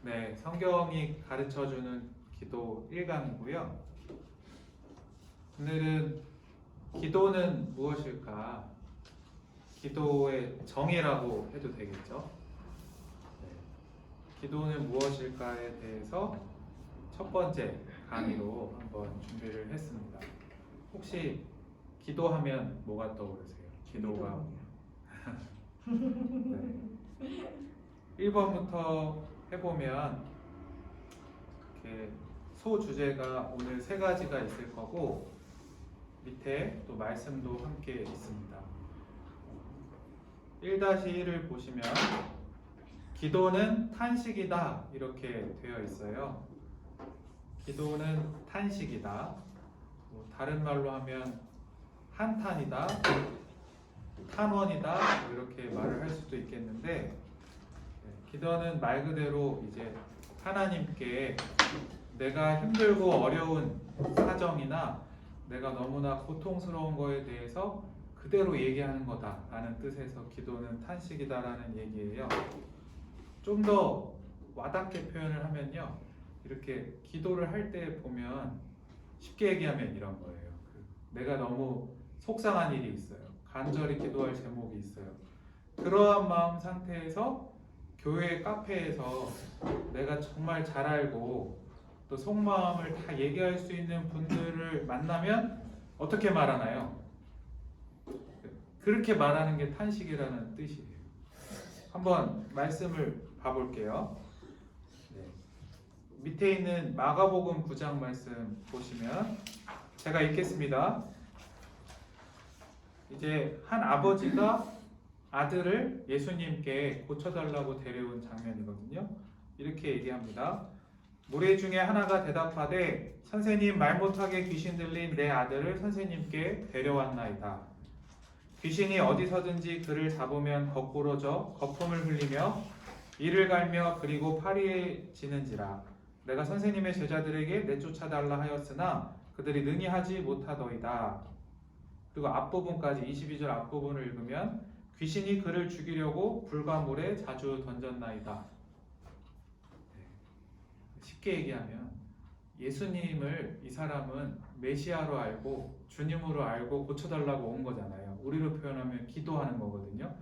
네, 성경이 가르쳐주는 기도 1강이고요. 오늘은 기도는 무엇일까? 기도의 정의라고 해도 되겠죠? 네, 기도는 무엇일까에 대해서 첫 번째 강의로 한번 준비를 했습니다. 혹시 기도하면 뭐가 떠오르세요? 기도가 네. 1번부터 해보면 이렇게 소주제가 오늘 3가지가 있을 거고 밑에 또 말씀도 함께 있습니다. 1-1을 보시면 기도는 탄식이다 이렇게 되어 있어요. 기도는 탄식이다. 다른 말로 하면 한탄이다, 탄원이다 이렇게 말을 할 수도 있겠는데 기도는 말 그대로 이제 하나님께 내가 힘들고 어려운 사정이나 내가 너무나 고통스러운 거에 대해서 그대로 얘기하는 거다라는 뜻에서 기도는 탄식이다라는 얘기예요. 좀 더 와닿게 표현을 하면요, 이렇게 기도를 할 때 보면 쉽게 얘기하면 이런 거예요. 내가 너무 속상한 일이 있어요. 간절히 기도할 제목이 있어요. 그러한 마음 상태에서 교회 카페에서 내가 정말 잘 알고 또 속마음을 다 얘기할 수 있는 분들을 만나면 어떻게 말하나요? 그렇게 말하는 게 탄식이라는 뜻이에요. 한번 말씀을 봐볼게요. 네. 밑에 있는 마가복음 9장 말씀 보시면 제가 읽겠습니다. 이제 한 아버지가 아들을 예수님께 고쳐달라고 데려온 장면이거든요. 이렇게 얘기합니다. 무리 중에 하나가 대답하되 선생님, 말 못하게 귀신 들린 내 아들을 선생님께 데려왔나이다. 귀신이 어디서든지 그를 잡으면 거꾸러져 거품을 흘리며 이를 갈며 그리고 파리해지는지라. 내가 선생님의 제자들에게 내쫓아달라 하였으나 그들이 능히 하지 못하더이다. 그리고 앞부분까지 22절 앞부분을 읽으면 귀신이 그를 죽이려고 불과 물에 자주 던졌나이다. 쉽게 얘기하면 예수님을 이 사람은 메시아로 알고 주님으로 알고 고쳐달라고 온 거잖아요. 우리로 표현하면 기도하는 거거든요.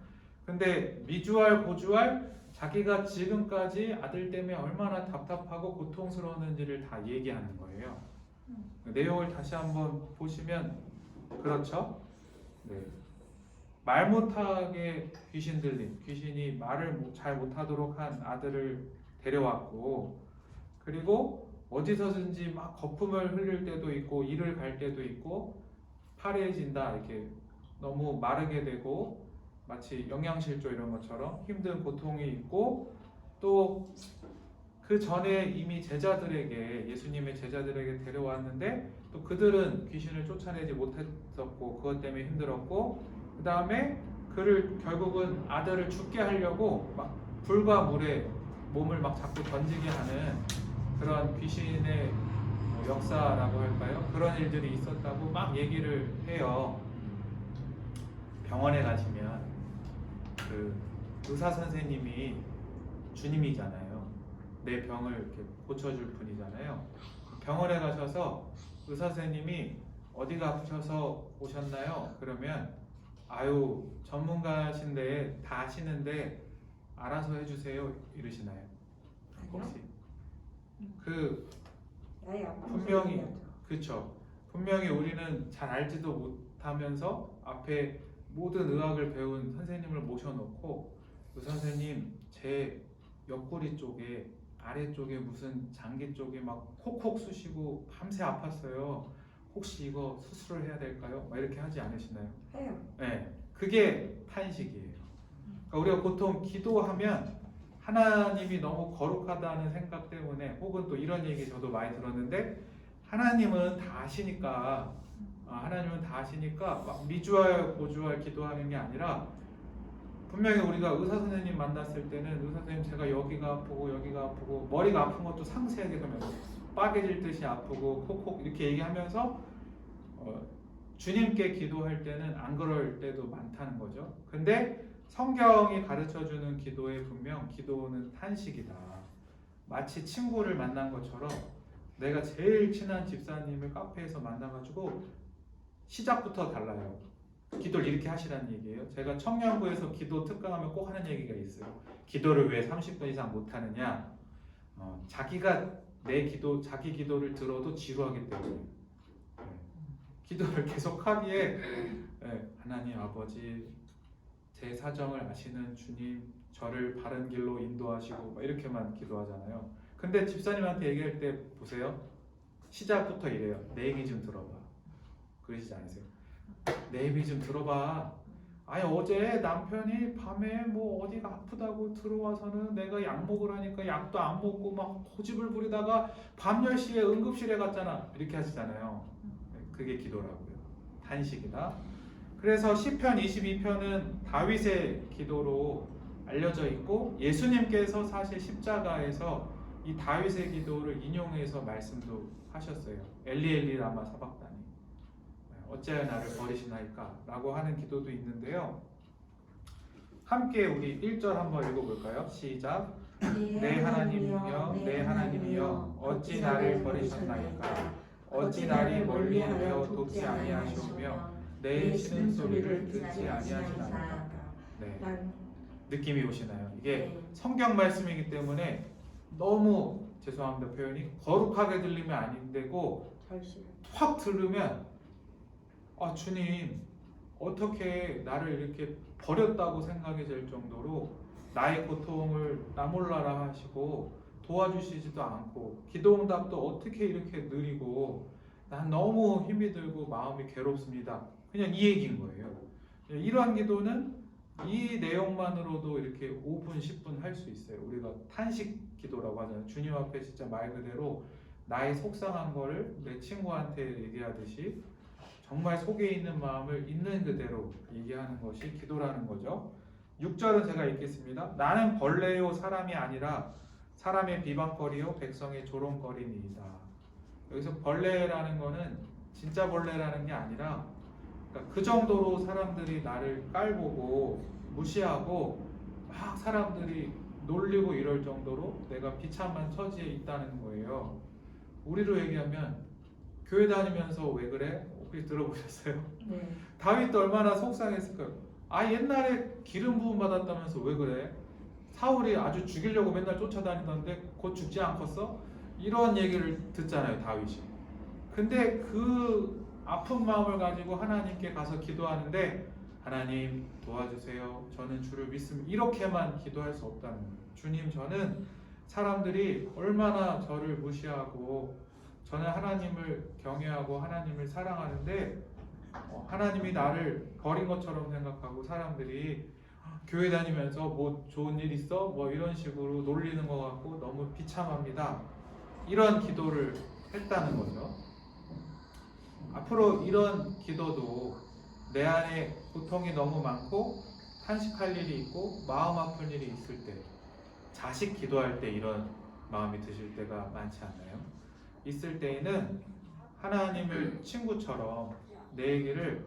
근데 미주알 고주알 자기가 지금까지 아들 때문에 얼마나 답답하고 고통스러웠는지를 다 얘기하는 거예요. 내용을 다시 한번 보시면 그렇죠? 네. 말 못하게 귀신 들린, 귀신이 말을 잘 못하도록 한 아들을 데려왔고, 그리고 어디서든지 막 거품을 흘릴 때도 있고 이를 갈 때도 있고 파래해진다, 이렇게 너무 마르게 되고 마치 영양실조 이런 것처럼 힘든 고통이 있고, 또 그 전에 이미 제자들에게, 예수님의 제자들에게 데려왔는데 또 그들은 귀신을 쫓아내지 못했었고 그것 때문에 힘들었고, 그 다음에 그를 결국은 아들을 죽게 하려고 막 불과 물에 몸을 막 자꾸 던지게 하는 그런 귀신의 역사라고 할까요? 그런 일들이 있었다고 막 얘기를 해요. 병원에 가시면 그 의사 선생님이 주님이잖아요. 내 병을 이렇게 고쳐줄 분이잖아요. 병원에 가셔서 의사 선생님이 어디가 아프셔서 오셨나요? 그러면 아유, 전문가신데 다 아시는데 알아서 해주세요 이러시나요? 혹시? 그 분명히, 그쵸, 분명히 우리는 잘 알지도 못하면서 앞에 모든 의학을 배운 선생님을 모셔놓고 그 선생님, 제 옆구리 쪽에 아래쪽에 무슨 장기 쪽에 막 콕콕 쑤시고 밤새 아팠어요. 혹시 이거 수술을 해야 될까요? 막 이렇게 하지 않으시나요? 해요. 네, 그게 탄식이에요. 그러니까 우리가 보통 기도하면 하나님이 너무 거룩하다는 생각 때문에, 혹은 또 이런 얘기 저도 많이 들었는데 하나님은 다 아시니까 하나님은 다 아시니까 막 미주알 고주알 기도하는 게 아니라, 분명히 우리가 의사 선생님 만났을 때는 의사 선생님, 제가 여기가 아프고 여기가 아프고, 머리가 아픈 것도 상세하게 그러면 빠개질 듯이 아프고 콕콕 이렇게 얘기하면서 주님께 기도할 때는 안 그럴 때도 많다는 거죠. 근데 성경이 가르쳐주는 기도에 분명 기도는 탄식이다. 마치 친구를 만난 것처럼 내가 제일 친한 집사님을 카페에서 만나가지고 시작부터 달라요. 기도를 이렇게 하시라는 얘기예요. 제가 청년부에서 기도 특강하면 꼭 하는 얘기가 있어요. 기도를 왜 30분 이상 못하느냐? 자기가 자기 기도를 들어도 지루하기 때문에. 기도를 계속 하기에 하나님 아버지, 제 사정을 아시는 주님, 저를 바른 길로 인도하시고 이렇게만 기도하잖아요. 근데 집사님한테 얘기할 때 보세요. 시작부터 이래요. 내 얘기 좀 들어봐. 그러시지 않으세요? 내 얘기 좀 들어봐. 아니 어제 남편이 밤에 뭐 어디가 아프다고 들어와서는 내가 약 먹으라니까 약도 안 먹고 막 고집을 부리다가 밤 10시에 응급실에 갔잖아. 이렇게 하시잖아요. 그게 기도라고요. 탄식이다. 그래서 시편 22편은 다윗의 기도로 알려져 있고 예수님께서 사실 십자가에서 이 다윗의 기도를 인용해서 말씀도 하셨어요. 엘리 엘리 라마 사박다니 어찌하여 나를 버리시나이까 라고 하는 기도도 있는데요. 함께 우리 1절 한번 읽어볼까요? 시작. 내 하나님이여 내 하나님이여 어찌 나를 버리셨나이까 어찌 나를 멀리하여 돕지 아니하시오며 내 신음소리를 듣지 아니하시나이까. 네. 느낌이 오시나요? 이게 성경 말씀이기 때문에 너무 죄송합니다 표현이 거룩하게 들리면 안 되고 확 들으면 주님 어떻게 나를 이렇게 버렸다고 생각이 들 정도로 나의 고통을 나 몰라라 하시고 도와주시지도 않고 기도응답도 어떻게 이렇게 느리고 난 너무 힘이 들고 마음이 괴롭습니다. 그냥 이 얘기인 거예요. 이러한 기도는 이 내용만으로도 이렇게 5분, 10분 할 수 있어요. 우리가 탄식 기도라고 하잖아요. 주님 앞에 진짜 말 그대로 나의 속상한 거를 내 친구한테 얘기하듯이 정말 속에 있는 마음을 있는 그대로 얘기하는 것이 기도라는 거죠. 6절은 제가 읽겠습니다. 나는 벌레요 사람이 아니라 사람의 비방거리요 백성의 조롱거리니이다. 여기서 벌레라는 거는 진짜 벌레라는 게 아니라 그러니까 그 정도로 사람들이 나를 깔보고 무시하고 막 사람들이 놀리고 이럴 정도로 내가 비참한 처지에 있다는 거예요. 우리로 얘기하면 교회 다니면서 왜 그래? 혹시 들어보셨어요? 네. 다윗도 얼마나 속상했을까요? 옛날에 기름 부음 받았다면서 왜 그래? 사울이 아주 죽이려고 맨날 쫓아다니던데 곧 죽지 않겠어? 이런 얘기를 듣잖아요, 다윗이. 근데 그 아픈 마음을 가지고 하나님께 가서 기도하는데 하나님 도와주세요. 저는 주를 믿습니다. 이렇게만 기도할 수 없다는 거예요. 주님, 저는 사람들이 얼마나 저를 무시하고 저는 하나님을 경외하고 하나님을 사랑하는데 하나님이 나를 버린 것처럼 생각하고 사람들이 교회 다니면서 뭐 좋은 일 있어? 뭐 이런 식으로 놀리는 것 같고 너무 비참합니다. 이런 기도를 했다는 거죠. 앞으로 이런 기도도 내 안에 고통이 너무 많고 탄식할 일이 있고 마음 아픈 일이 있을 때 자식 기도할 때 이런 마음이 드실 때가 많지 않나요? 있을 때에는 하나님을 친구처럼 내 얘기를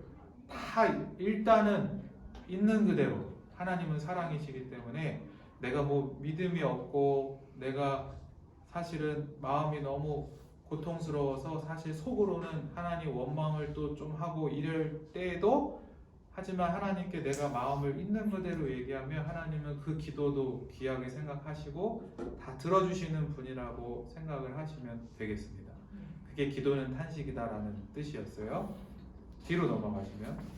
다 일단은 있는 그대로 하나님은 사랑이시기 때문에 내가 뭐 믿음이 없고 내가 사실은 마음이 너무 고통스러워서 사실 속으로는 하나님 원망을 또 좀 하고 이럴 때에도 하지만 하나님께 내가 마음을 있는 그대로 얘기하면 하나님은 그 기도도 귀하게 생각하시고 다 들어주시는 분이라고 생각을 하시면 되겠습니다. 그게 기도는 탄식이다라는 뜻이었어요. 뒤로 넘어가시면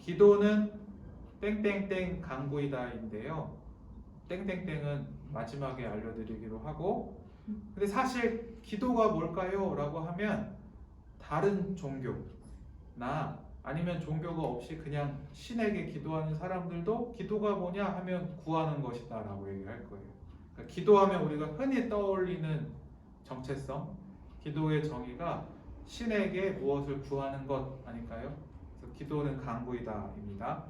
기도는 땡땡땡 강구이다인데요. 땡땡땡은 마지막에 알려드리기로 하고 근데 사실 기도가 뭘까요? 라고 하면 다른 종교나 아니면 종교가 없이 그냥 신에게 기도하는 사람들도 기도가 뭐냐 하면 구하는 것이다 라고 얘기할 거예요. 그러니까 기도하면 우리가 흔히 떠올리는 정체성, 기도의 정의가 신에게 무엇을 구하는 것 아닐까요? 그래서 기도는 간구이다입니다.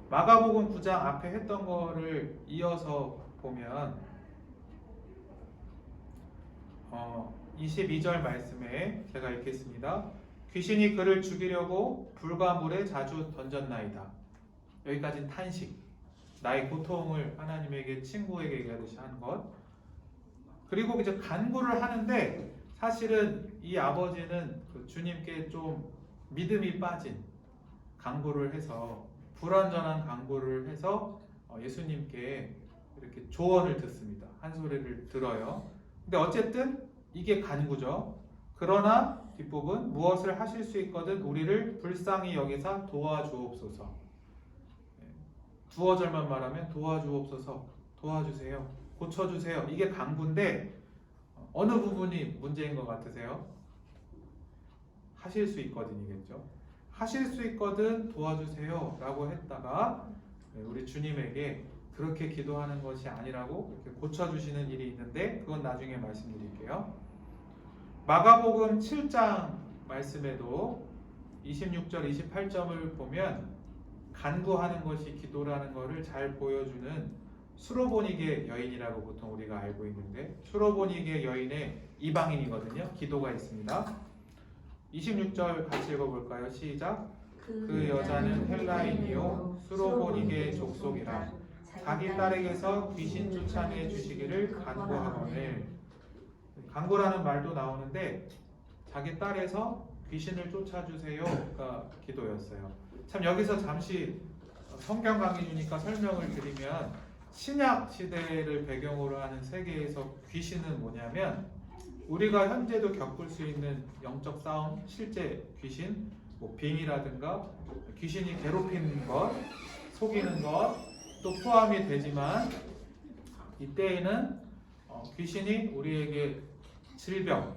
마가복음 9장 앞에 했던 거를 이어서 보면 22절 말씀에 제가 읽겠습니다. 귀신이 그를 죽이려고 불과 물에 자주 던졌나이다. 여기까지는 탄식. 나의 고통을 하나님에게 친구에게 얘기하듯이 한 것. 그리고 이제 간구를 하는데 사실은 이 아버지는 그 주님께 좀 믿음이 빠진 간구를 해서 불완전한 간구를 해서 예수님께 이렇게 조언을 듣습니다. 한 소리를 들어요. 근데 어쨌든 이게 간구죠. 그러나 뒷부분 무엇을 하실 수 있거든 우리를 불쌍히 여기사 도와주옵소서. 두어 절만 말하면 도와주옵소서, 도와주세요, 고쳐주세요. 이게 간구인데 어느 부분이 문제인 것 같으세요? 하실 수 있거든이겠죠. 하실 수 있거든 도와주세요 라고 했다가 우리 주님에게 그렇게 기도하는 것이 아니라고 이렇게 고쳐주시는 일이 있는데 그건 나중에 말씀드릴게요. 마가복음 7장 말씀에도 26절 28점을 보면 간구하는 것이 기도라는 것을 잘 보여주는 수로보니게 여인이라고 보통 우리가 알고 있는데 수로보니게 여인의 이방인이거든요. 기도가 있습니다. 26절 같이 읽어볼까요? 시작. 그 여자는 헬라인이요 수로보니게 족속이라 자기 딸에게서 귀신 쫓아내 주시기를 간구하거늘. 간구라는 말도 나오는데 자기 딸에서 귀신을 쫓아주세요가 기도였어요. 참 여기서 잠시 성경 강의 주니까 설명을 드리면 신약 시대를 배경으로 하는 세계에서 귀신은 뭐냐면 우리가 현재도 겪을 수 있는 영적 싸움, 실제 귀신, 뭐 빙이라든가 귀신이 괴롭히는 것, 속이는 것 또 포함이 되지만 이때에는 귀신이 우리에게 질병,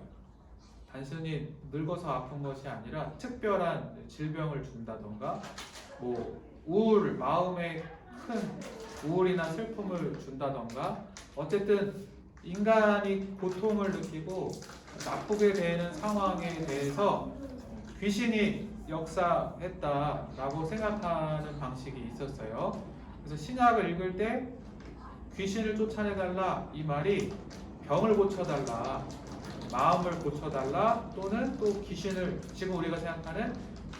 단순히 늙어서 아픈 것이 아니라 특별한 질병을 준다던가 뭐 우울, 마음에 큰 우울이나 슬픔을 준다던가 어쨌든 인간이 고통을 느끼고 나쁘게 되는 상황에 대해서 귀신이 역사했다라고 생각하는 방식이 있었어요. 그래서 신약을 읽을 때 귀신을 쫓아내달라 이 말이 병을 고쳐달라, 마음을 고쳐달라 또는 또 귀신을 지금 우리가 생각하는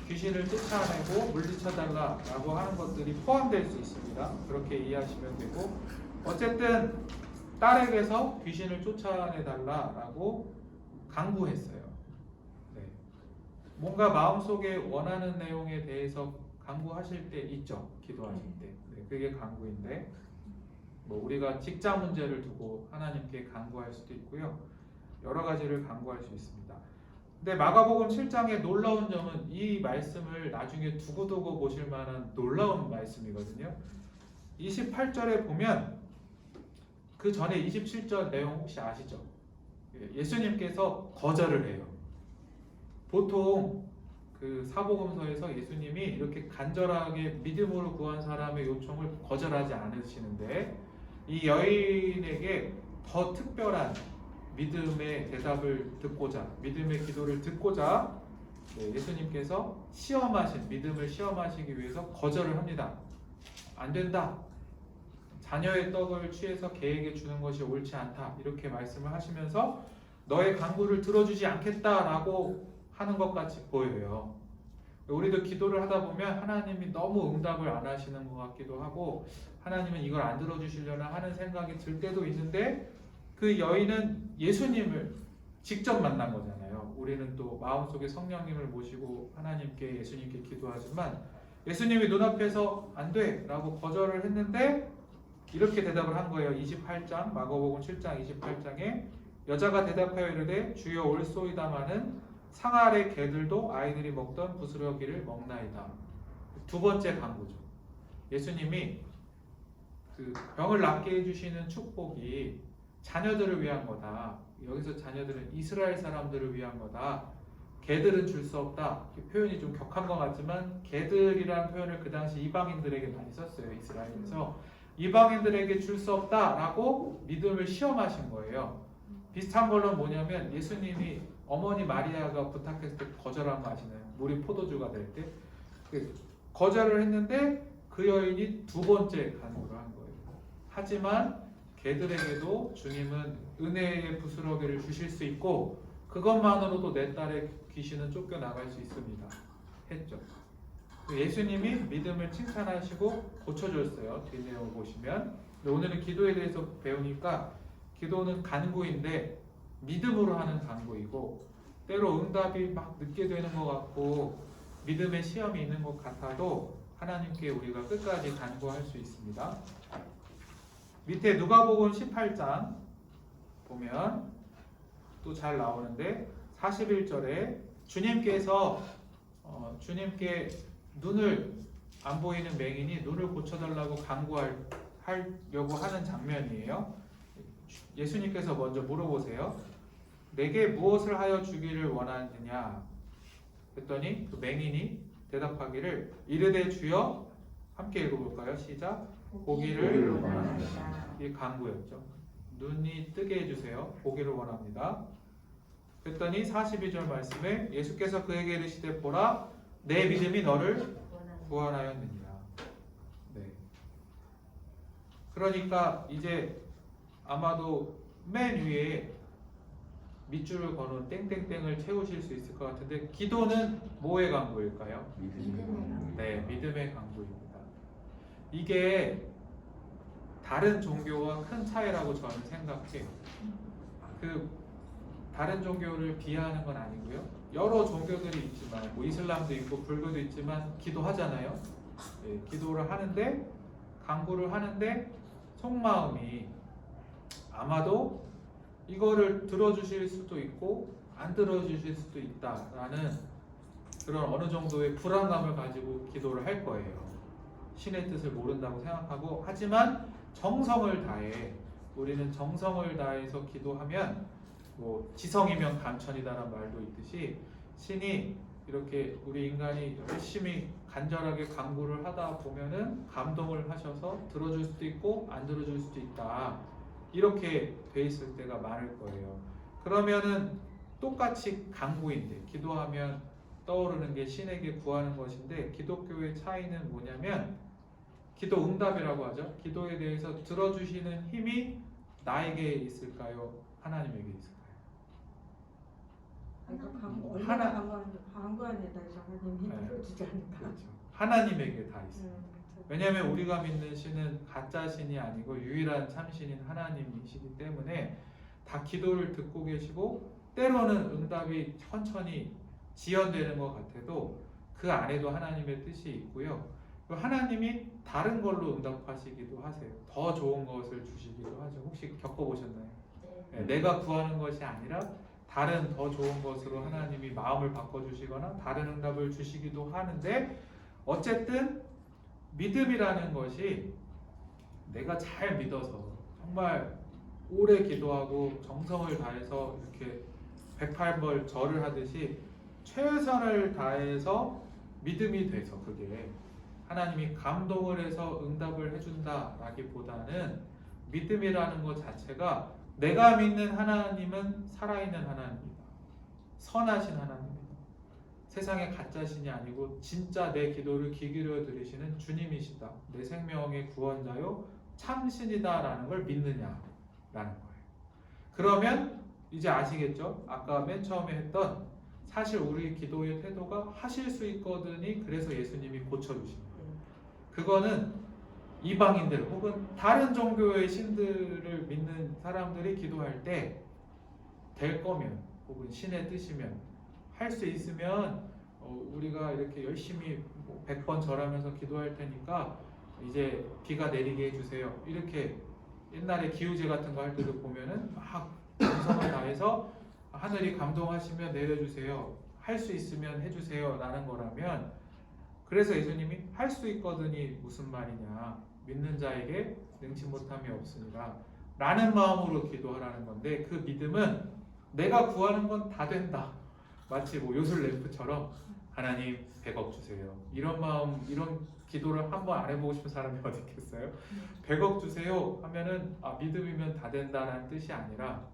귀신을 쫓아내고 물리쳐달라라고 하는 것들이 포함될 수 있습니다. 그렇게 이해하시면 되고 어쨌든 딸에게서 귀신을 쫓아내달라라고 간구했어요. 네. 뭔가 마음속에 원하는 내용에 대해서 간구하실 때 있죠. 기도하실 때. 네, 그게 간구인데 뭐 우리가 직장 문제를 두고 하나님께 간구할 수도 있고요. 여러 가지를 간구할 수 있습니다. 근데 마가복음 7장의 놀라운 점은 이 말씀을 나중에 두고두고 보실 만한 놀라운 말씀이거든요. 28절에 보면 그 전에 27절 내용 혹시 아시죠? 예수님께서 거절을 해요. 보통 그 사복음서에서 예수님이 이렇게 간절하게 믿음으로 구한 사람의 요청을 거절하지 않으시는데 이 여인에게 더 특별한 믿음의 대답을 듣고자, 믿음의 기도를 듣고자 예수님께서 믿음을 시험하시기 위해서 거절을 합니다. 안 된다. 자녀의 떡을 취해서 개에게 주는 것이 옳지 않다. 이렇게 말씀을 하시면서 너의 간구를 들어주지 않겠다라고 하는 것 같이 보여요. 우리도 기도를 하다 보면 하나님이 너무 응답을 안 하시는 것 같기도 하고 하나님은 이걸 안 들어주시려나 하는 생각이 들 때도 있는데 그 여인은 예수님을 직접 만난 거잖아요. 우리는 또 마음속에 성령님을 모시고 하나님께 예수님께 기도하지만 예수님이 눈앞에서 안 돼 라고 거절을 했는데 이렇게 대답을 한 거예요. 28장 마가복음 7장 28장에 여자가 대답하여 이르되 주여 올소이다마는 상 아래 개들도 아이들이 먹던 부스러기를 먹나이다. 두 번째 간구죠. 예수님이 그 병을 낫게 해주시는 축복이 자녀들을 위한 거다. 여기서 자녀들은 이스라엘 사람들을 위한 거다. 개들은 줄 수 없다. 표현이 좀 격한 것 같지만 개들이라는 표현을 그 당시 이방인들에게 많이 썼어요. 이스라엘에서 이방인들에게 줄 수 없다라고 믿음을 시험하신 거예요. 비슷한 걸로 뭐냐면 예수님이 어머니 마리아가 부탁했을 때 거절한 거 아시나요? 물이 포도주가 될 때 거절을 했는데 그 여인이 두 번째 간구를 한 거예요. 하지만 개들에게도 주님은 은혜의 부스러기를 주실 수 있고 그것만으로도 내 딸의 귀신은 쫓겨나갈 수 있습니다. 했죠. 예수님이 믿음을 칭찬하시고 고쳐줬어요. 뒷내용 보시면. 오늘은 기도에 대해서 배우니까 기도는 간구인데 믿음으로 하는 간구이고 때로 응답이 막 늦게 되는 것 같고 믿음의 시험이 있는 것 같아도 하나님께 우리가 끝까지 간구할 수 있습니다. 밑에 누가복음 18장 보면 또 잘 나오는데 41절에 주님께서 주님께 눈을 안 보이는 맹인이 눈을 고쳐달라고 간구하려고 하는 장면이에요. 예수님께서 먼저 물어보세요. 내게 무엇을 하여 주기를 원하느냐? 그랬더니 그 맹인이 대답하기를 이르되 주여, 함께 읽어볼까요? 시작. 보기를 원합니다. 이게 간구였죠. 눈이 뜨게 해주세요. 보기를 원합니다. 그랬더니 42절 말씀에 예수께서 그에게 이르시되 보라, 내 믿음이 너를 구원하였느니라. 네. 그러니까 이제 아마도 맨 위에 밑줄을 거는 땡땡땡을 채우실 수 있을 것 같은데 기도는 뭐의 간구일까요? 네, 믿음의 간구입니다. 이게 다른 종교와 큰 차이라고 저는 생각해요. 다른 종교를 비하하는 건 아니고요. 여러 종교들이 있지만 뭐 이슬람도 있고 불교도 있지만 기도하잖아요. 네, 기도를 하는데 간구를 하는데 속마음이 아마도 이거를 들어주실 수도 있고 안 들어주실 수도 있다라는 그런 어느 정도의 불안감을 가지고 기도를 할 거예요. 신의 뜻을 모른다고 생각하고 하지만 정성을 다해 우리는 정성을 다해서 기도하면 뭐 지성이면 감천이다라는 말도 있듯이 신이 이렇게 우리 인간이 열심히 간절하게 간구를 하다 보면은 감동을 하셔서 들어줄 수도 있고 안 들어줄 수도 있다. 이렇게 돼 있을 때가 많을 거예요. 그러면은 똑같이 간구인데 기도하면 떠오르는 게 신에게 구하는 것인데 기독교의 차이는 뭐냐면 기도 응답이라고 하죠. 기도에 대해서 들어주시는 힘이 나에게 있을까요? 하나님에게 있을까요? 간구하는 데 따라서 하나님이 들어주지 않을까. 그렇죠. 하나님에게 다 있어요. 왜냐하면 우리가 믿는 신은 가짜 신이 아니고 유일한 참신인 하나님이시기 때문에 다 기도를 듣고 계시고 때로는 응답이 천천히 지연되는 것 같아도 그 안에도 하나님의 뜻이 있고요. 하나님이 다른 걸로 응답하시기도 하세요. 더 좋은 것을 주시기도 하죠. 혹시 겪어보셨나요? 네, 내가 구하는 것이 아니라 다른 더 좋은 것으로 하나님이 마음을 바꿔주시거나 다른 응답을 주시기도 하는데 어쨌든 믿음이라는 것이 내가 잘 믿어서 정말 오래 기도하고 정성을 다해서 이렇게 108벌 절을 하듯이 최선을 다해서 믿음이 돼서 그게 하나님이 감동을 해서 응답을 해준다라기보다는 믿음이라는 것 자체가 내가 믿는 하나님은 살아있는 하나님이다. 선하신 하나님이다. 세상의 가짜신이 아니고 진짜 내 기도를 귀 기울여 들으시는 주님이시다. 내 생명의 구원자요 참신이다라는 걸 믿느냐라는 거예요. 그러면 이제 아시겠죠? 아까 맨 처음에 했던 사실 우리 기도의 태도가 하실 수 있거든이 그래서 예수님이 고쳐주신 거예요. 그거는 이방인들 혹은 다른 종교의 신들을 믿는 사람들이 기도할 때 될 거면 혹은 신의 뜻이면 할 수 있으면 우리가 이렇게 열심히 100번 절하면서 기도할 테니까 이제 비가 내리게 해주세요. 이렇게 옛날에 기우제 같은 거 할 때도 보면은 막 정성을 다해서 하늘이 감동하시면 내려주세요. 할 수 있으면 해주세요. 라는 거라면 그래서 예수님이 할 수 있거든이 무슨 말이냐. 믿는 자에게 능치 못함이 없으니라. 라는 마음으로 기도하라는 건데 그 믿음은 내가 구하는 건 다 된다. 마치 뭐 요술 램프처럼 하나님 100억 주세요. 이런 마음, 이런 기도를 한번 안 해보고 싶은 사람이 어디 있겠어요? 100억 주세요 하면은 믿음이면 다 된다라는 뜻이 아니라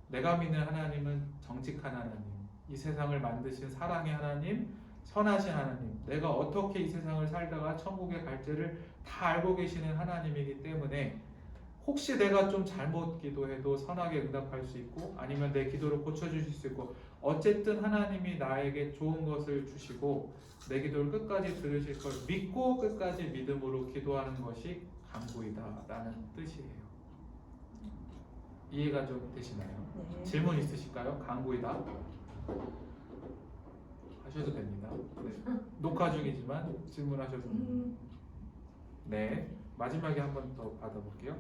내가 믿는 하나님은 정직한 하나님, 이 세상을 만드신 사랑의 하나님, 선하신 하나님, 내가 어떻게 이 세상을 살다가 천국에 갈지를 다 알고 계시는 하나님이기 때문에 혹시 내가 좀 잘못 기도해도 선하게 응답할 수 있고 아니면 내 기도를 고쳐주실 수 있고 어쨌든 하나님이 나에게 좋은 것을 주시고 내 기도를 끝까지 들으실 걸 믿고 끝까지 믿음으로 기도하는 것이 간구이다 라는 뜻이에요. 이해가 좀 되시나요? 네. 질문 있으실까요? 간구이다 하셔도 됩니다. 네. 녹화 중이지만 질문하셔도 됩니다. 네, 마지막에 한 번 더 받아볼게요.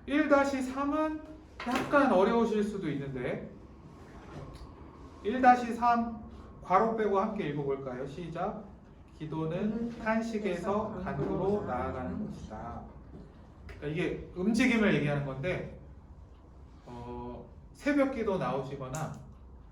1-3은 약간 어려우실 수도 있는데 1-3 괄호 빼고 함께 읽어볼까요? 시작. 기도는 탄식에서 간구로 나아가는 것이다. 그러니까 이게 움직임을 얘기하는 건데 새벽 기도 나오시거나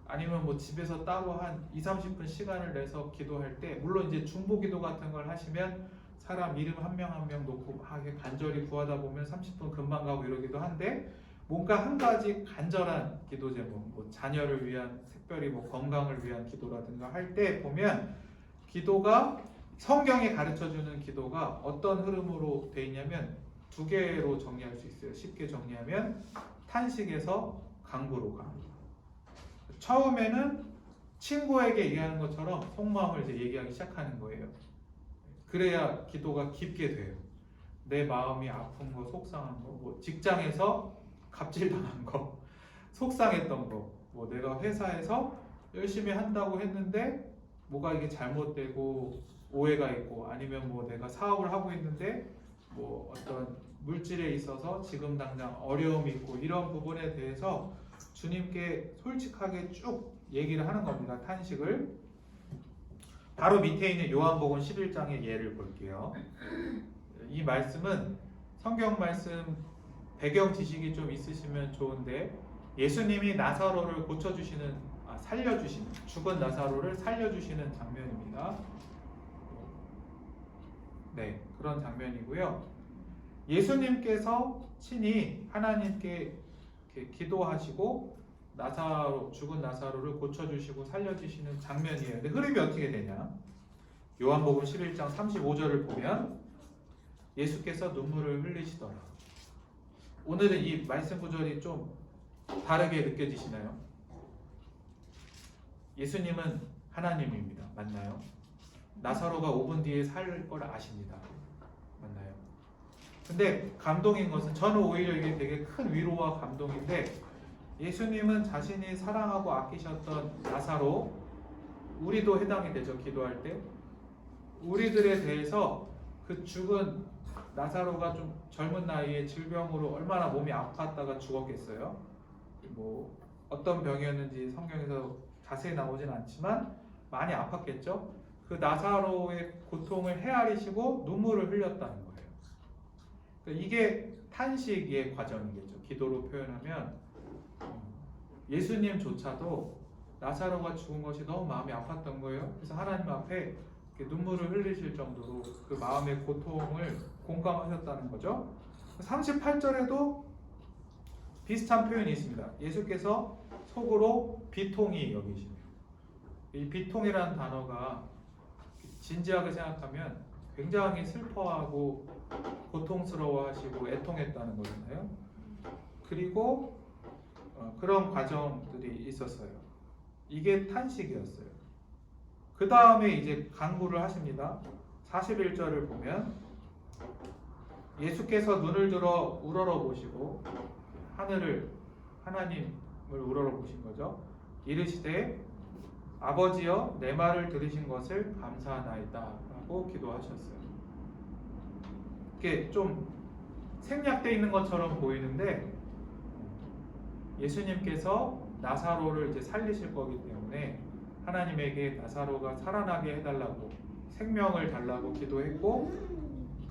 아니면 뭐 집에서 따로 한 2-30분 시간을 내서 기도할 때 물론 이제 중보 기도 같은 걸 하시면 사람 이름 한 명 한 명 놓고 막 간절히 구하다 보면 30분 금방 가고 이러기도 한데 뭔가 한 가지 간절한 기도 제목, 뭐 자녀를 위한 특별히 뭐 건강을 위한 기도라든가 할 때 보면 기도가 성경이 가르쳐주는 기도가 어떤 흐름으로 돼 있냐면 두 개로 정리할 수 있어요. 쉽게 정리하면 탄식에서 간구로 갑니다. 처음에는 친구에게 얘기하는 것처럼 속마음을 이제 얘기하기 시작하는 거예요. 그래야 기도가 깊게 돼요. 내 마음이 아픈 거, 속상한 거, 뭐 직장에서 갑질당한 거, 속상했던 거, 뭐 내가 회사에서 열심히 한다고 했는데 뭐가 이게 잘못되고 오해가 있고 아니면 뭐 내가 사업을 하고 있는데 뭐 어떤 물질에 있어서 지금 당장 어려움이 있고 이런 부분에 대해서 주님께 솔직하게 쭉 얘기를 하는 겁니다. 탄식을. 바로 밑에 있는 요한복음 11장의 예를 볼게요. 이 말씀은 성경 말씀 배경 지식이 좀 있으시면 좋은데 예수님이 나사로를 살려주시는 죽은 나사로를 살려주시는 장면입니다. 네, 그런 장면이고요. 예수님께서 친히 하나님께 이렇게 기도하시고 죽은 나사로를 고쳐주시고 살려주시는 장면이에요. 근데 흐름이 어떻게 되냐? 요한복음 11장 35절을 보면 예수께서 눈물을 흘리시더라. 오늘은 이 말씀 구절이 좀 다르게 느껴지시나요? 예수님은 하나님입니다. 맞나요? 나사로가 5분 뒤에 살 걸 아십니다. 맞나요? 근데 감동인 것은 저는 오히려 이게 되게 큰 위로와 감동인데 예수님은 자신이 사랑하고 아끼셨던 나사로 우리도 해당이 되죠. 기도할 때 우리들에 대해서 그 죽은 나사로가 좀 젊은 나이에 질병으로 얼마나 몸이 아팠다가 죽었겠어요. 뭐 어떤 병이었는지 성경에서 자세히 나오진 않지만 많이 아팠겠죠. 그 나사로의 고통을 헤아리시고 눈물을 흘렸다는 거예요. 그러니까 이게 탄식의 과정이겠죠. 기도로 표현하면 예수님조차도 나사로가 죽은 것이 너무 마음이 아팠던 거예요. 그래서 하나님 앞에 눈물을 흘리실 정도로 그 마음의 고통을 공감하셨다는 거죠. 38절에도 비슷한 표현이 있습니다. 예수께서 속으로 비통히 여기시네요. 이 비통이라는 단어가 진지하게 생각하면 굉장히 슬퍼하고 고통스러워하시고 애통했다는 거잖아요. 그리고 그런 과정들이 있었어요. 이게 탄식이었어요. 그 다음에 이제 간구를 하십니다. 41절을 보면 예수께서 눈을 들어 우러러 보시고 하나님을 우러러 보신 거죠. 이르시되 아버지여 내 말을 들으신 것을 감사하나이다 라고 기도하셨어요. 이게 좀 생략되어 있는 것처럼 보이는데 예수님께서 나사로를 이제 살리실 거기 때문에 하나님에게 나사로가 살아나게 해달라고 생명을 달라고 기도했고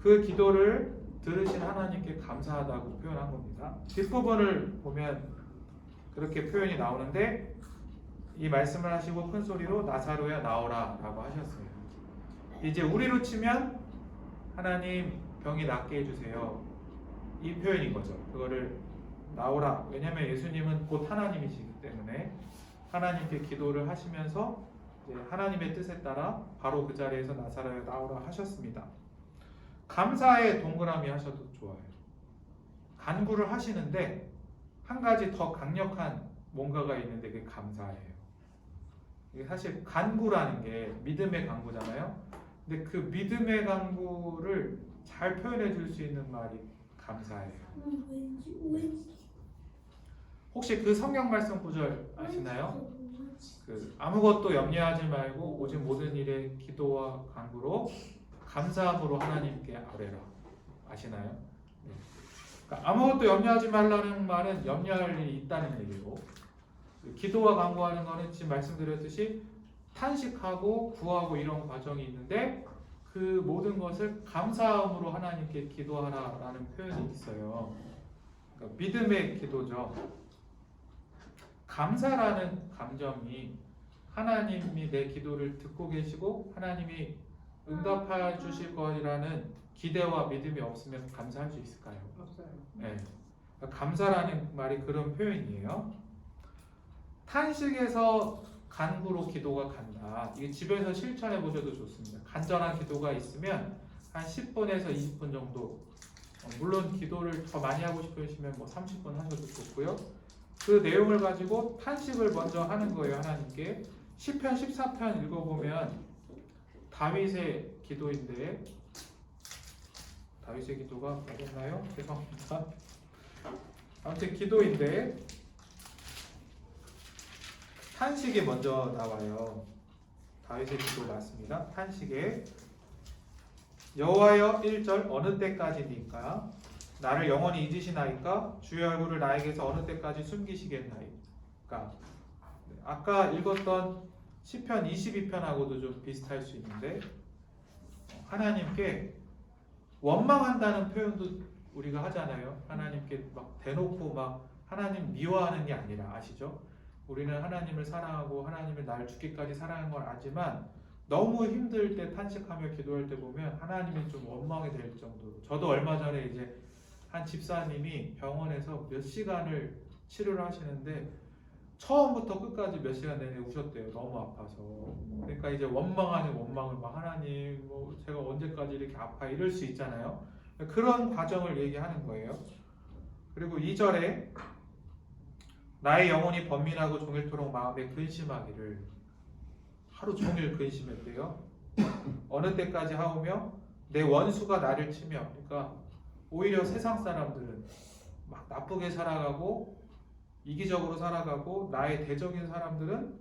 그 기도를 들으신 하나님께 감사하다고 표현한 겁니다. 뒷부분을 보면 그렇게 표현이 나오는데 이 말씀을 하시고 큰 소리로 나사로야 나오라 라고 하셨어요. 이제 우리로 치면 하나님 병이 낫게 해주세요. 이 표현인 거죠. 그거를 나오라. 왜냐하면 예수님은 곧 하나님이시기 때문에 하나님께 기도를 하시면서 이제 하나님의 뜻에 따라 바로 그 자리에서 나사로야 나오라 하셨습니다. 감사에 동그라미 하셔도 좋아요. 간구를 하시는데 한 가지 더 강력한 뭔가가 있는데 그게 감사예요. 이게 사실 간구라는 게 믿음의 간구잖아요. 근데 그 믿음의 간구를 잘 표현해 줄 수 있는 말이 감사예요. 혹시 그 성경 말씀 구절 아시나요? 그 아무것도 염려하지 말고 오직 모든 일에 기도와 간구로 감사함으로 하나님께 아뢰라. 아시나요? 네. 그러니까 아무것도 염려하지 말라는 말은 염려할 일이 있다는 얘기고, 기도와 간구하는 거는 지금 말씀드렸듯이 탄식하고 구하고 이런 과정이 있는데 그 모든 것을 감사함으로 하나님께 기도하라라는 표현이 있어요. 그러니까 믿음의 기도죠. 감사라는 감정이 하나님이 내 기도를 듣고 계시고 하나님이 응답해 주실 거라는 기대와 믿음이 없으면 감사할 수 있을까요? 없어요. 네. 그러니까 감사라는 말이 그런 표현이에요. 탄식에서 간구로 기도가 간다. 이게 집에서 실천해 보셔도 좋습니다. 간절한 기도가 있으면 한 10분에서 20분 정도, 물론 기도를 더 많이 하고 싶으시면 뭐 30분 하셔도 좋고요. 그 내용을 가지고 탄식을 먼저 하는 거예요. 하나님께. 시편 14편 읽어보면 다윗의 기도인데, 다윗의 기도가 맞았나요? 죄송합니다. 아무튼 기도인데 탄식이 먼저 나와요. 다윗의 기도 맞습니다. 탄식에 여호와여 1절 어느 때까지니까 나를 영원히 잊으시나이까 주의 얼굴을 나에게서 어느 때까지 숨기시겠나이까. 아까 읽었던 시편 22편하고도 좀 비슷할 수 있는데 하나님께 원망한다는 표현도 우리가 하잖아요. 하나님께 막 대놓고 막 하나님 미워하는 게 아니라, 아시죠? 우리는 하나님을 사랑하고 하나님을 나를 죽기까지 사랑하는 걸 알지만 너무 힘들 때 탄식하며 기도할 때 보면 하나님이 좀 원망이 될 정도로. 저도 얼마 전에 이제 한 집사님이 병원에서 몇 시간을 치료를 하시는데 처음부터 끝까지 몇 시간 내내 우셨대요. 너무 아파서. 그러니까 이제 원망하는 원망을 막 하나님 뭐 제가 언제까지 이렇게 아파 이럴 수 있잖아요. 그런 과정을 얘기하는 거예요. 그리고 2절에 나의 영혼이 번민하고 종일토록 마음에 근심하기를. 하루 종일 근심했대요. 어느 때까지 하오며 내 원수가 나를 치며. 그러니까 오히려 세상 사람들은 막 나쁘게 살아가고 이기적으로 살아가고 나의 대적인 사람들은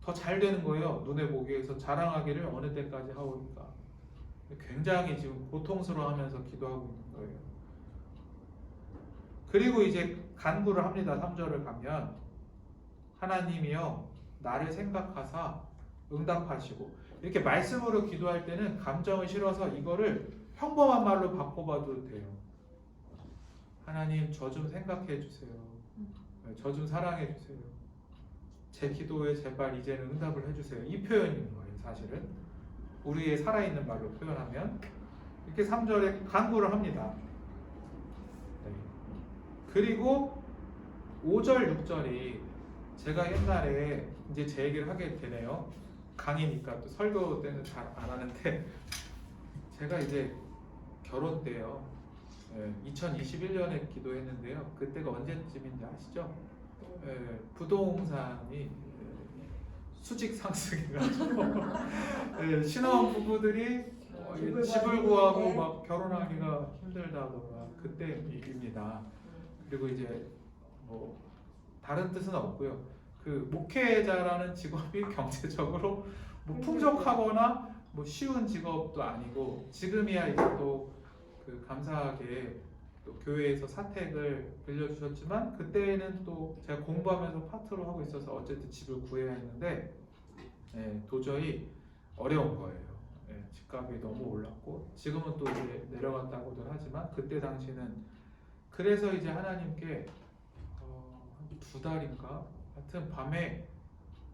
더 잘 되는 거예요. 눈에 보기에서 자랑하기를 어느 때까지 하오니까. 굉장히 지금 고통스러워하면서 기도하고 있는 거예요. 그리고 이제 간구를 합니다. 3절을 가면 하나님이여 나를 생각하사 응답하시고. 이렇게 말씀으로 기도할 때는 감정을 실어서 이거를 평범한 말로 바꿔봐도 돼요. 하나님 저 좀 생각해 주세요. 저 좀 사랑해 주세요. 제 기도에 제발 이제는 응답을 해주세요. 이 표현인 거예요. 사실은 우리의 살아있는 말로 표현하면 이렇게 3절에 간구를 합니다. 네. 그리고 5절 6절이 제가 옛날에 이제 제 얘기를 하게 되네요. 강의니까 또 설교 때는 잘 안 하는데 제가 이제 결혼 때요. 2021년에 기도했는데요. 그때가 언제쯤인지 아시죠? 부동산이 수직 상승해가지고 신혼 부부들이 집을 구하고 막 결혼하기가 힘들다더라. 그때 일입니다. 그리고 이제 뭐 다른 뜻은 없고요. 그 목회자라는 직업이 경제적으로 뭐 풍족하거나 뭐 쉬운 직업도 아니고 지금이야 이제 또 그 감사하게 또 교회에서 사택을 빌려주셨지만 그때는 또 제가 공부하면서 파트로 하고 있어서 어쨌든 집을 구해야 했는데 도저히 어려운 거예요. 집값이 너무 올랐고 지금은 또 이제 내려갔다고들 하지만 그때 당시는 그래서 이제 하나님께 한 2달인가 하여튼 밤에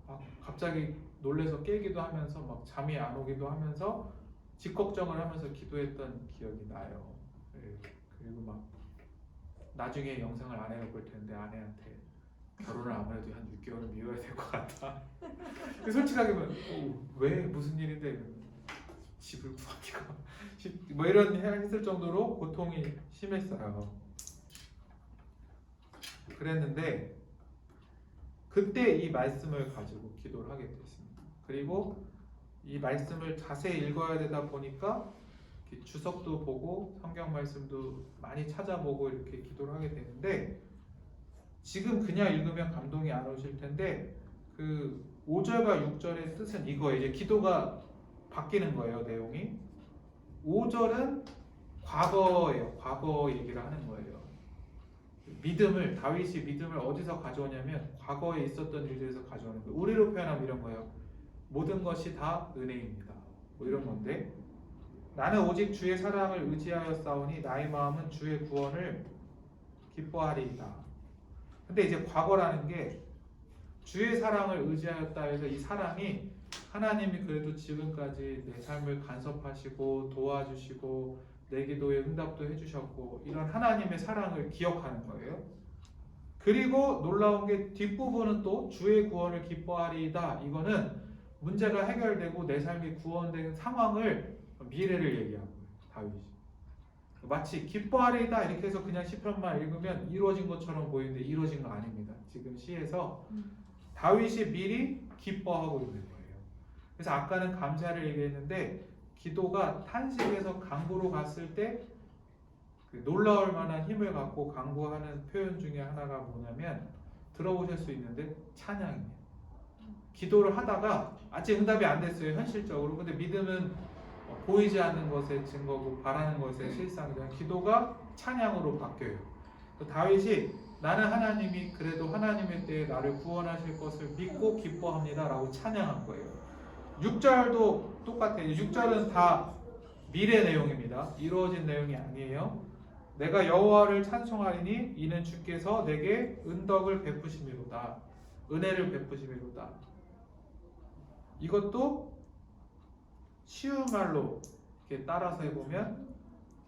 막 갑자기 놀래서 깨기도 하면서 막 잠이 안 오기도 하면서 집 걱정을 하면서 기도했던 기억이 나요. 그리고 막 나중에 영상을 아내가 볼 텐데 아내한테 결혼을 아무래도 한 6개월은 미뤄야 될 것 같다. 솔직하게 왜 무슨 일인데 집을 구하기가 뭐 이런 했을 정도로 고통이 심했어요. 그랬는데 그때 이 말씀을 가지고 기도를 하게 됐습니다. 그리고 이 말씀을 자세히 읽어야 되다 보니까 이렇게 주석도 보고 성경 말씀도 많이 찾아보고 이렇게 기도를 하게 되는데 지금 그냥 읽으면 감동이 안 오실 텐데 그 5절과 6절의 뜻은 이거예요. 이제 기도가 바뀌는 거예요, 내용이. 5절은 과거예요. 과거 얘기를 하는 거예요. 다윗이 믿음을 어디서 가져오냐면 과거에 있었던 일들에서 가져오는 거예요. 우리로 표현하면 이런 거예요. 모든 것이 다 은혜입니다. 뭐 이런 건데 나는 오직 주의 사랑을 의지하여 싸우니 나의 마음은 주의 구원을 기뻐하리이다. 근데 이제 과거라는 게 주의 사랑을 의지하였다 해서 이 사랑이 하나님이 그래도 지금까지 내 삶을 간섭하시고 도와주시고 내 기도에 응답도 해주셨고 이런 하나님의 사랑을 기억하는 거예요. 그리고 놀라운 게 뒷부분은 또 주의 구원을 기뻐하리이다. 이거는 문제가 해결되고 내 삶이 구원된 상황을 미래를 얘기하는 거예요. 다윗이. 마치 기뻐하리이다 이렇게 해서 그냥 시편만 읽으면 이루어진 것처럼 보이는데 이루어진 거 아닙니다. 지금 시에서 다윗이 미리 기뻐하고 있는 거예요. 그래서 아까는 감사를 얘기했는데 기도가 탄식에서 강구로 갔을 때 그 놀라울 만한 힘을 갖고 강구하는 표현 중에 하나가 뭐냐면 들어보실 수 있는데 찬양이에요. 기도를 하다가 아직 응답이 안 됐어요. 현실적으로. 근데 믿음은 보이지 않는 것의 증거고 바라는 것의 실상이잖아요. 기도가 찬양으로 바뀌어요. 다윗이 나는 하나님이 그래도 하나님의 때에 나를 구원하실 것을 믿고 기뻐합니다 라고 찬양한 거예요. 6절도 똑같아요. 6절은 다 미래 내용입니다. 이루어진 내용이 아니에요. 내가 여호와를 찬송하리니 이는 주께서 내게 은덕을 베푸심이로다. 은혜를 베푸심이로다. 이것도 쉬운 말로 이렇게 따라서 해보면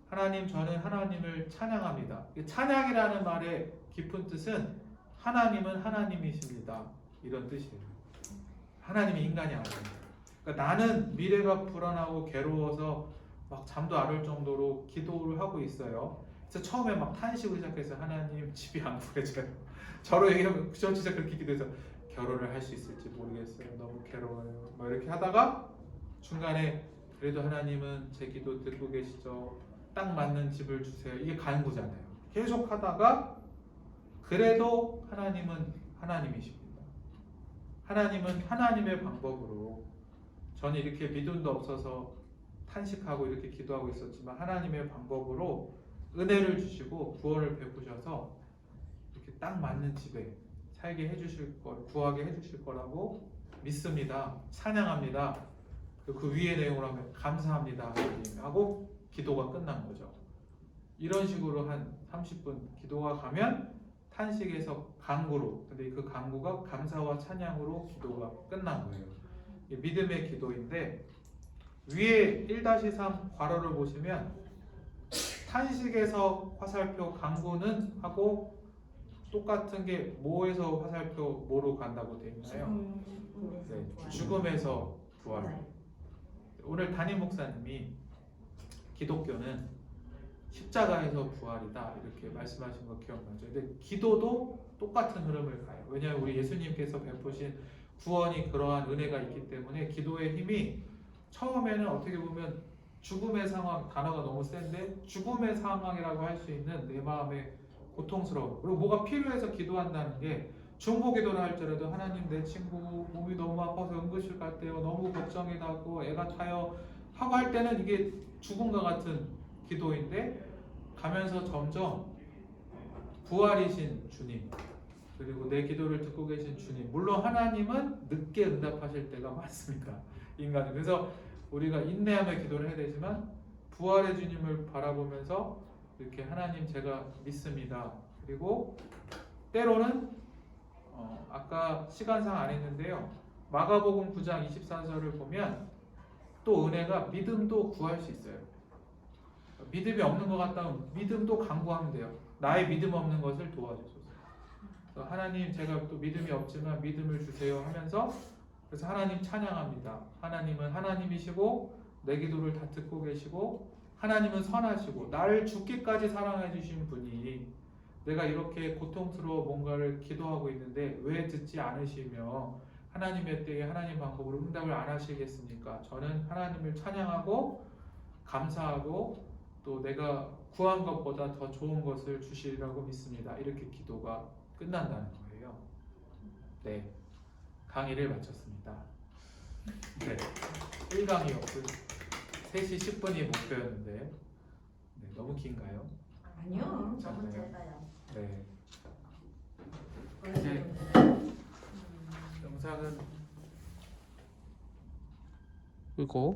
하나님 저는 하나님을 찬양합니다. 찬양이라는 말의 깊은 뜻은 하나님은 하나님이십니다. 이런 뜻이에요. 하나님이 인간이 아니에요. 그러니까 나는 미래가 불안하고 괴로워서 막 잠도 안 올 정도로 기도를 하고 있어요. 그래서 처음에 막 탄식을 시작해서 하나님 집이 안 구해져요. 저로 얘기하면 저 진짜 그렇게 기도해서 결혼을 할 수 있을지 모르겠어요. 너무 괴로워요. 막 이렇게 하다가 중간에 그래도 하나님은 제 기도 듣고 계시죠. 딱 맞는 집을 주세요. 이게 간구잖아요. 계속 하다가 그래도 하나님은 하나님이십니다. 하나님은 하나님의 방법으로 저는 이렇게 믿음도 없어서 탄식하고 이렇게 기도하고 있었지만 하나님의 방법으로 은혜를 주시고 구원을 베푸셔서 이렇게 딱 맞는 집에 살게 해주실 거, 구하게 해주실 거라고 믿습니다. 찬양합니다. 그 위의 내용으로 하면 감사합니다 하고 기도가 끝난 거죠. 이런 식으로 한 30분 기도가 가면 탄식에서 간구로, 근데 그 간구가 감사와 찬양으로 기도가 끝난 거예요. 믿음의 기도인데 위에 1-3 괄호를 보시면 탄식에서 화살표 간구는 하고 똑같은 게 뭐에서 화살표 뭐로 간다고 되어 있나요? 네, 죽음에서 부활. 오늘 담임 목사님이 기독교는 십자가에서 부활이다 이렇게 말씀하신 거 기억나죠? 근데 기도도 똑같은 흐름을 가요. 왜냐하면 우리 예수님께서 베푸신 구원이 그러한 은혜가 있기 때문에 기도의 힘이 처음에는 어떻게 보면 죽음의 상황, 단어가 너무 센데 죽음의 상황이라고 할 수 있는 내 마음의 고통스러움, 그리고 뭐가 필요해서 기도한다는 게 중보기도를 할지라도 하나님 내 친구 몸이 너무 아파서 응급실 갔대요. 너무 걱정이 나고 애가 타요 하고 할 때는 이게 죽음과 같은 기도인데 가면서 점점 부활이신 주님 그리고 내 기도를 듣고 계신 주님, 물론 하나님은 늦게 응답하실 때가 많습니다. 인간은. 그래서 우리가 인내하며 기도를 해야 되지만 부활의 주님을 바라보면서 이렇게 하나님 제가 믿습니다. 그리고 때로는 아까 시간상 안 했는데요. 마가복음 9장 24절을 보면 또 은혜가 믿음도 구할 수 있어요. 믿음이 없는 것 같다면 믿음도 간구하면 돼요. 나의 믿음 없는 것을 도와주소서. 그래서 하나님 제가 또 믿음이 없지만 믿음을 주세요 하면서 그래서 하나님 찬양합니다. 하나님은 하나님이시고 내 기도를 다 듣고 계시고 하나님은 선하시고 나를 죽기까지 사랑해 주신 분이 내가 이렇게 고통스러워 뭔가를 기도하고 있는데 왜 듣지 않으시며 하나님의 때에 하나님 방법으로 응답을 안 하시겠습니까? 저는 하나님을 찬양하고 감사하고 또 내가 구한 것보다 더 좋은 것을 주시리라고 믿습니다. 이렇게 기도가 끝난다는 거예요. 네, 강의를 마쳤습니다. 네, 1강이었고 3시 10분이 목표였는데 네, 너무 긴가요? 아니요. 너무 짧아요. 짧아요. 네, 이제 영상은 끄고